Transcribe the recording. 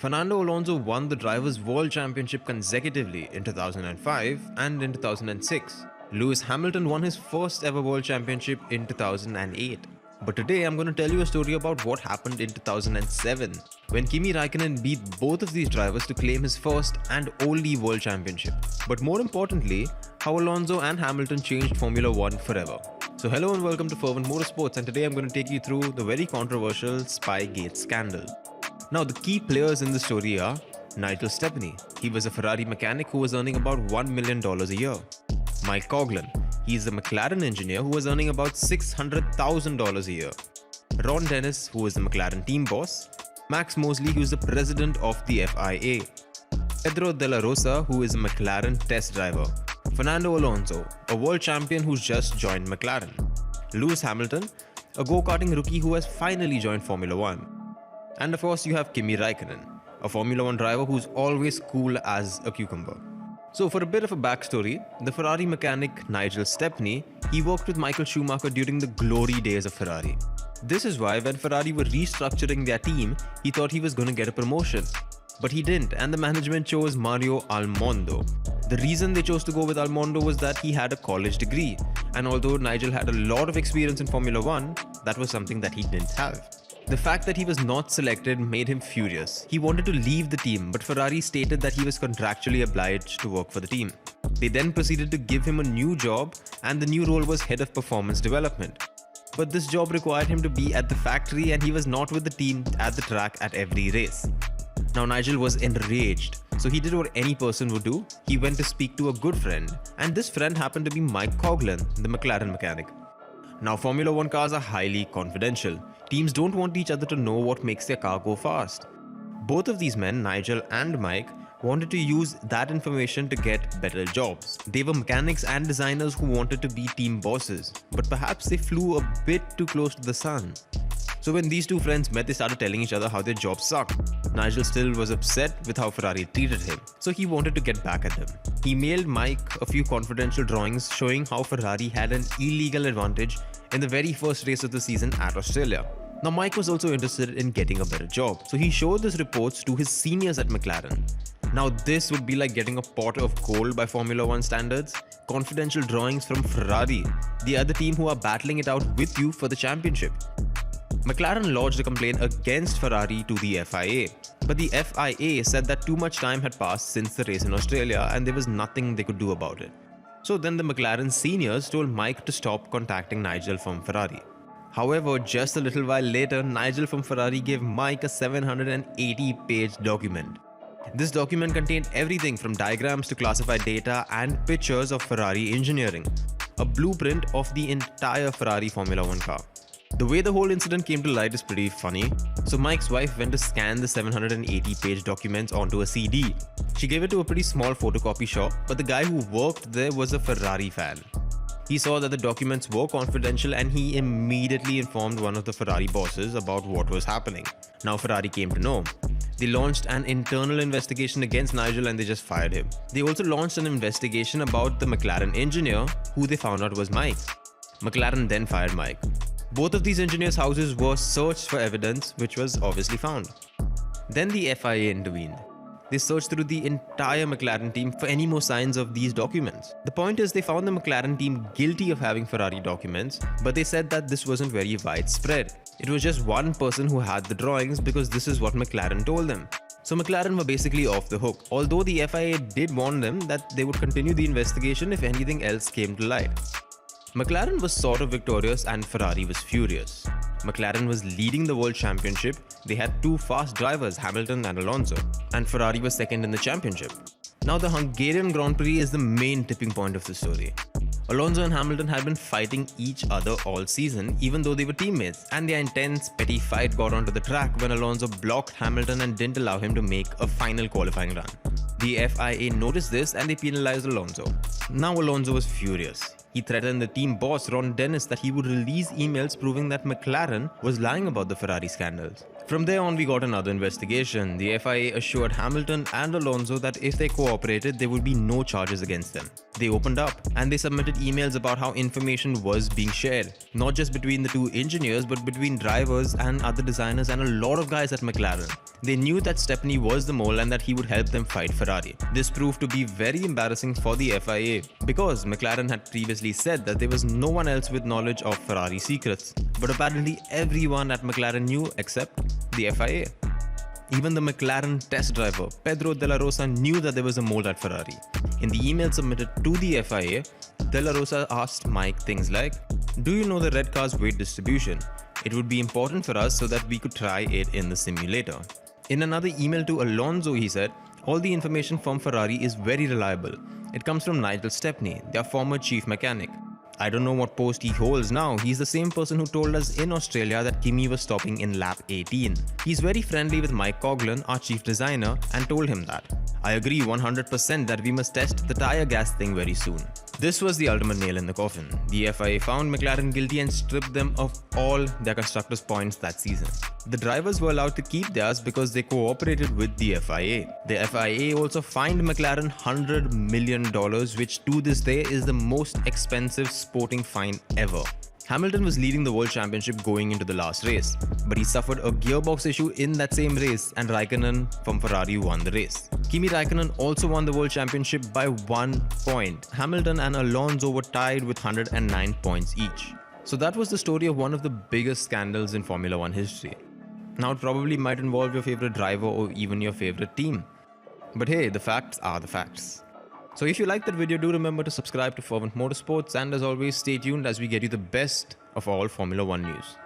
Fernando Alonso won the Drivers' World Championship consecutively in 2005 and in 2006. Lewis Hamilton won his first ever World Championship in 2008. But today I'm going to tell you a story about what happened in 2007 when Kimi Raikkonen beat both of these drivers to claim his first and only World Championship. But more importantly, how Alonso and Hamilton changed Formula 1 forever. So hello and welcome to Fervent Motorsports, and today I'm going to take you through the very controversial Spygate scandal. Now, the key players in the story are Nigel Stepney. He was a Ferrari mechanic who was earning about $1 million a year. Mike Coughlin. He is a McLaren engineer who was earning about $600,000 a year. Ron Dennis, who is the McLaren team boss. Max Mosley, who is the president of the FIA. Pedro de la Rosa, who is a McLaren test driver. Fernando Alonso, a world champion who's just joined McLaren. Lewis Hamilton, a go-karting rookie who has finally joined Formula 1. And of course, you have Kimi Raikkonen, a Formula 1 driver who's always cool as a cucumber. So for a bit of a backstory, the Ferrari mechanic Nigel Stepney, he worked with Michael Schumacher during the glory days of Ferrari. This is why when Ferrari were restructuring their team, he thought he was going to get a promotion. But he didn't, and the management chose Mario Almondo. The reason they chose to go with Almondo was that he had a college degree, and although Nigel had a lot of experience in Formula 1, that was something that he didn't have. The fact that he was not selected made him furious. He wanted to leave the team, but Ferrari stated that he was contractually obliged to work for the team. They then proceeded to give him a new job, and the new role was head of performance development. But this job required him to be at the factory, and he was not with the team at the track at every race. Now Nigel was enraged, so he did what any person would do. He went to speak to a good friend, and this friend happened to be Mike Coughlin, the McLaren mechanic. Now Formula 1 cars are highly confidential. Teams don't want each other to know what makes their car go fast. Both of these men, Nigel and Mike, wanted to use that information to get better jobs. They were mechanics and designers who wanted to be team bosses, but perhaps they flew a bit too close to the sun. So when these two friends met, they started telling each other how their jobs sucked. Nigel still was upset with how Ferrari treated him, so he wanted to get back at them. He mailed Mike a few confidential drawings showing how Ferrari had an illegal advantage in the very first race of the season at Australia. Now Mike was also interested in getting a better job, so he showed these reports to his seniors at McLaren. Now this would be like getting a pot of gold by Formula 1 standards. Confidential drawings from Ferrari, the other team who are battling it out with you for the championship. McLaren lodged a complaint against Ferrari to the FIA, but the FIA said that too much time had passed since the race in Australia and there was nothing they could do about it. So then the McLaren seniors told Mike to stop contacting Nigel from Ferrari. However, just a little while later, Nigel from Ferrari gave Mike a 780-page document. This document contained everything from diagrams to classified data and pictures of Ferrari engineering, a blueprint of the entire Ferrari Formula 1 car. The way the whole incident came to light is pretty funny. So Mike's wife went to scan the 780-page documents onto a CD. She gave it to a pretty small photocopy shop, but the guy who worked there was a Ferrari fan. He saw that the documents were confidential and he immediately informed one of the Ferrari bosses about what was happening. Now Ferrari came to know. They launched an internal investigation against Nigel and they just fired him. They also launched an investigation about the McLaren engineer, who they found out was Mike. McLaren then fired Mike. Both of these engineers' houses were searched for evidence, which was obviously found. Then the FIA intervened. They searched through the entire McLaren team for any more signs of these documents. The point is, they found the McLaren team guilty of having Ferrari documents, but they said that this wasn't very widespread. It was just one person who had the drawings because this is what McLaren told them. So McLaren were basically off the hook, although the FIA did warn them that they would continue the investigation if anything else came to light. McLaren was sort of victorious and Ferrari was furious. McLaren was leading the World Championship. They had two fast drivers, Hamilton and Alonso, and Ferrari was second in the championship. Now the Hungarian Grand Prix is the main tipping point of the story. Alonso and Hamilton had been fighting each other all season, even though they were teammates, and their intense, petty fight got onto the track when Alonso blocked Hamilton and didn't allow him to make a final qualifying run. The FIA noticed this and they penalized Alonso. Now Alonso was furious. He threatened the team boss Ron Dennis that he would release emails proving that McLaren was lying about the Ferrari scandals. From there on, we got another investigation. The FIA assured Hamilton and Alonso that if they cooperated, there would be no charges against them. They opened up and they submitted emails about how information was being shared, not just between the two engineers, but between drivers and other designers and a lot of guys at McLaren. They knew that Stepney was the mole and that he would help them fight Ferrari. This proved to be very embarrassing for the FIA because McLaren had previously said that there was no one else with knowledge of Ferrari secrets. But apparently everyone at McLaren knew except the FIA. Even the McLaren test driver, Pedro de la Rosa, knew that there was a mole at Ferrari. In the email submitted to the FIA, de la Rosa asked Mike things like, "Do you know the red car's weight distribution? It would be important for us so that we could try it in the simulator." In another email to Alonso, he said, "All the information from Ferrari is very reliable. It comes from Nigel Stepney, their former chief mechanic. I don't know what post he holds now. He's the same person who told us in Australia that Kimi was stopping in lap 18. He's very friendly with Mike Coughlin, our chief designer, and told him that. I agree 100% that we must test the tire gas thing very soon." This was the ultimate nail in the coffin. The FIA found McLaren guilty and stripped them of all their constructors' points that season. The drivers were allowed to keep theirs because they cooperated with the FIA. The FIA also fined McLaren $100 million, which to this day is the most expensive sporting fine ever. Hamilton was leading the World Championship going into the last race, but he suffered a gearbox issue in that same race and Raikkonen from Ferrari won the race. Kimi Raikkonen also won the World Championship by 1 point. Hamilton and Alonso were tied with 109 points each. So that was the story of one of the biggest scandals in Formula 1 history. Now it probably might involve your favorite driver or even your favorite team. But hey, the facts are the facts. So if you liked that video, do remember to subscribe to Fervent Motorsports, and as always, stay tuned as we get you the best of all Formula 1 news.